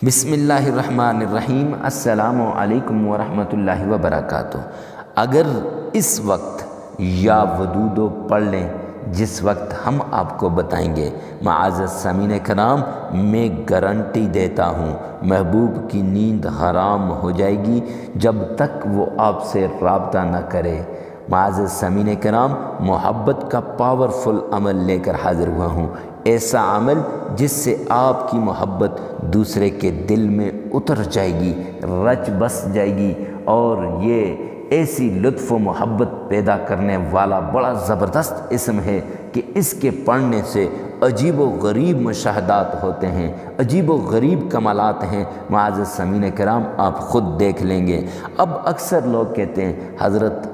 بسم اللہ الرحمن الرحیم۔ السلام علیکم ورحمۃ اللہ وبرکاتہ۔ اگر اس وقت یا ودودو پڑھ لیں جس وقت ہم آپ کو بتائیں گے، معزز سامعین کرام، میں گارنٹی دیتا ہوں محبوب کی نیند حرام ہو جائے گی جب تک وہ آپ سے رابطہ نہ کرے۔ معزز سامعین کرام، محبت کا پاورفل عمل لے کر حاضر ہوا ہوں، ایسا عمل جس سے آپ کی محبت دوسرے کے دل میں اتر جائے گی، رچ بس جائے گی، اور یہ ایسی لطف و محبت پیدا کرنے والا بڑا زبردست اسم ہے کہ اس کے پڑھنے سے عجیب و غریب مشاہدات ہوتے ہیں، عجیب و غریب کمالات ہیں۔ معزز سامعین کرام، آپ خود دیکھ لیں گے۔ اب اکثر لوگ کہتے ہیں حضرت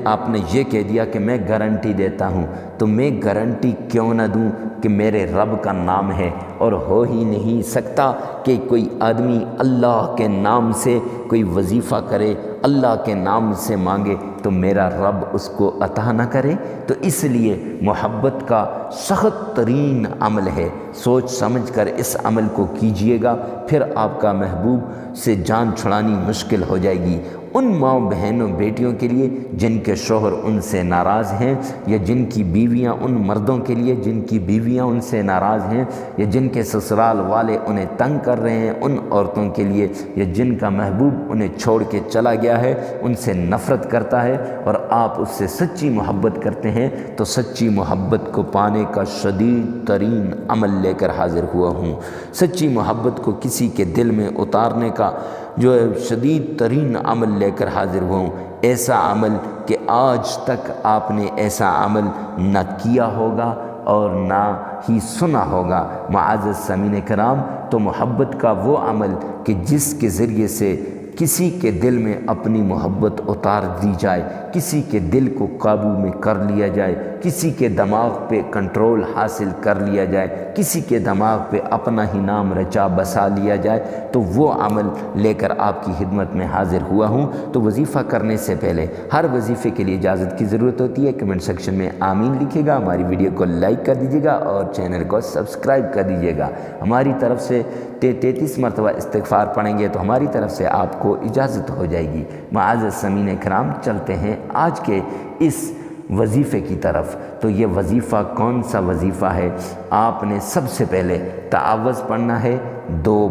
آپ نے یہ کہہ دیا کہ میں گارنٹی دیتا ہوں، تو میں گارنٹی کیوں نہ دوں کہ میرے رب کا نام ہے، اور ہو ہی نہیں سکتا کہ کوئی آدمی اللہ کے نام سے کوئی وظیفہ کرے، اللہ کے نام سے مانگے تو میرا رب اس کو عطا نہ کرے۔ تو اس لیے محبت کا سخت ترین عمل ہے، سوچ سمجھ کر اس عمل کو کیجئے گا، پھر آپ کا محبوب سے جان چھڑانی مشکل ہو جائے گی۔ ان ماں بہنوں بیٹیوں کے لیے جن کے شوہر ان سے ناراض ہیں، یا جن کی بیویاں ان مردوں کے لیے جن کی بیویاں ان سے ناراض ہیں، یا جن کے سسرال والے انہیں تنگ کر رہے ہیں، ان عورتوں کے لیے، یا جن کا محبوب انہیں چھوڑ کے چلا گیا ہے، ان سے نفرت کرتا ہے اور آپ اس سے سچی محبت کرتے ہیں، تو سچی محبت کو پانے کا شدید ترین عمل لے کر حاضر ہوا ہوں۔ سچی محبت کو کسی کے دل میں اتارنے کا جو ہے شدید ترین عمل لے کر حاضر ہوا ہوں، ایسا عمل کہ آج تک آپ نے ایسا عمل نہ کیا ہوگا اور نہ ہی سنا ہوگا۔ معزز سامعین کرام، تو محبت کا وہ عمل کہ جس کے ذریعے سے کسی کے دل میں اپنی محبت اتار دی جائے، کسی کے دل کو قابو میں کر لیا جائے، کسی کے دماغ پہ کنٹرول حاصل کر لیا جائے، کسی کے دماغ پہ اپنا ہی نام رچا بسا لیا جائے، تو وہ عمل لے کر آپ کی خدمت میں حاضر ہوا ہوں۔ تو وظیفہ کرنے سے پہلے ہر وظیفے کے لیے اجازت کی ضرورت ہوتی ہے، کمنٹ سیکشن میں آمین لکھیے گا، ہماری ویڈیو کو لائک کر دیجیے گا اور چینل کو سبسکرائب کر دیجیے گا۔ ہماری طرف سے 33 مرتبہ استغفار پڑھیں گے تو ہماری طرف سے آپ کو اجازت ہو جائے گی۔ معزز سامعین کرام، چلتے ہیں آج کے اس وظیفے کی طرف۔ تو یہ وظیفہ کون سا وظیفہ ہے؟ آپ نے سب سے پہلے تعوذ پڑھنا ہے 2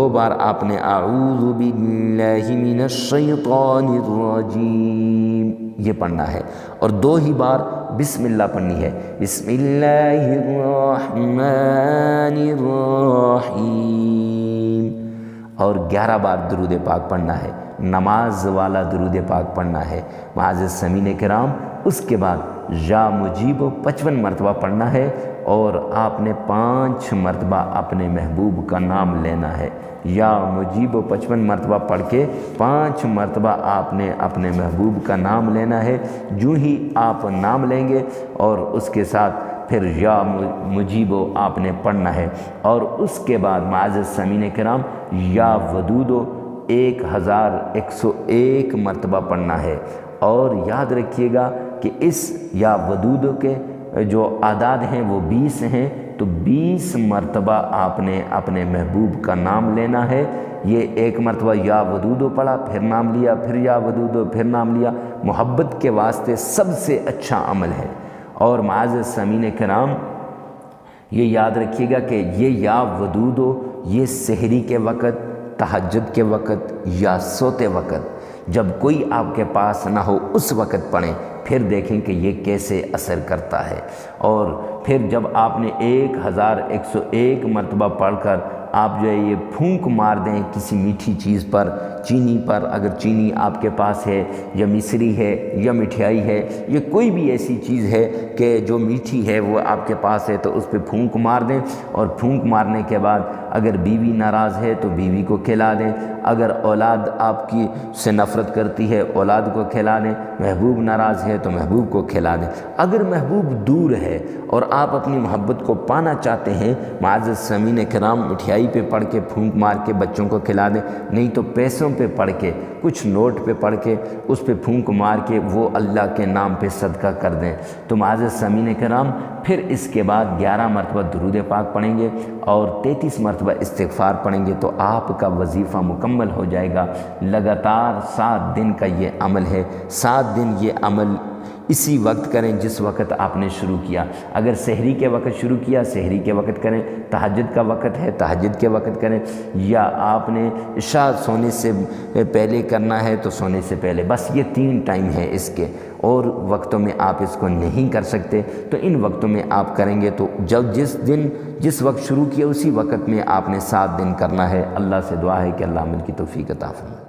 بار آپ نے اعوذ باللہ من الشیطان الرجیم یہ پڑھنا ہے، اور 2 ہی بار بسم اللہ پڑھنی ہے، بسم اللہ الرحمن الرحیم، اور 11 بار درود پاک پڑھنا ہے، نماز والا درود پاک پڑھنا ہے۔ معزز سامعین کرام، اس کے بعد یا مجیب 55 مرتبہ پڑھنا ہے، اور آپ نے 5 مرتبہ اپنے محبوب کا نام لینا ہے۔ یا مجیب 55 مرتبہ پڑھ کے 5 مرتبہ آپ نے اپنے محبوب کا نام لینا ہے۔ جو ہی آپ نام لیں گے اور اس کے ساتھ پھر یا مجیبو آپ نے پڑھنا ہے، اور اس کے بعد معزز سامعین کرام یا ودودو 1101 مرتبہ پڑھنا ہے۔ اور یاد رکھیے گا کہ اس یا ودودو کے جو اعداد ہیں وہ 20 ہیں، تو 20 مرتبہ آپ نے اپنے محبوب کا نام لینا ہے۔ یہ 1 مرتبہ یا ودودو پڑھا، پھر نام لیا، پھر یا ودودو، پھر نام لیا، محبت کے واسطے سب سے اچھا عمل ہے۔ اور معزز سامعین کرام، یہ یاد رکھیے گا کہ یہ یا ودودو یہ سحری کے وقت، تہجد کے وقت یا سوتے وقت، جب کوئی آپ کے پاس نہ ہو اس وقت پڑھیں، پھر دیکھیں کہ یہ کیسے اثر کرتا ہے۔ اور پھر جب آپ نے 1101 مرتبہ پڑھ کر آپ جو ہے یہ پھونک مار دیں کسی میٹھی چیز پر، چینی پر، اگر چینی آپ کے پاس ہے، یا مصری ہے، یا مٹھائی ہے، یا کوئی بھی ایسی چیز ہے کہ جو میٹھی ہے وہ آپ کے پاس ہے، تو اس پہ پھونک مار دیں، اور پھونک مارنے کے بعد اگر بیوی ناراض ہے تو بیوی کو کھلا دیں، اگر اولاد آپ کی سے نفرت کرتی ہے اولاد کو کھلا دیں، محبوب ناراض ہے تو محبوب کو کھلا دیں۔ اگر محبوب دور ہے اور آپ اپنی محبت کو پانا چاہتے ہیں، معزز سامعین کرام، مٹھائی پہ پڑھ کے پھونک مار کے بچوں کو کھلا دیں، نہیں تو پیسوں پہ پڑھ کے، کچھ نوٹ پہ پڑھ کے اس پہ پھونک مار کے وہ اللہ کے نام پہ صدقہ کر دیں۔ تو معزز سامعین کرام، پھر اس کے بعد 11 مرتبہ درود پاک پڑھیں گے اور 33 مرتبہ استغفار پڑھیں گے تو آپ کا وظیفہ مکمل ہو جائے گا۔ لگاتار 7 دن کا یہ عمل ہے، 7 دن یہ عمل اسی وقت کریں جس وقت آپ نے شروع کیا۔ اگر سحری کے وقت شروع کیا، سحری کے وقت کریں، تہجد کا وقت ہے تہجد کے وقت کریں، یا آپ نے عشاء سونے سے پہلے کرنا ہے تو سونے سے پہلے، بس یہ 3 ٹائم ہے اس کے، اور وقتوں میں آپ اس کو نہیں کر سکتے تو ان وقتوں میں آپ کریں گے تو جب جس وقت شروع کیا اسی وقت میں آپ نے 7 دن کرنا ہے۔ اللہ سے دعا ہے کہ اللہ عمل کی توفیق عطا فرمائے۔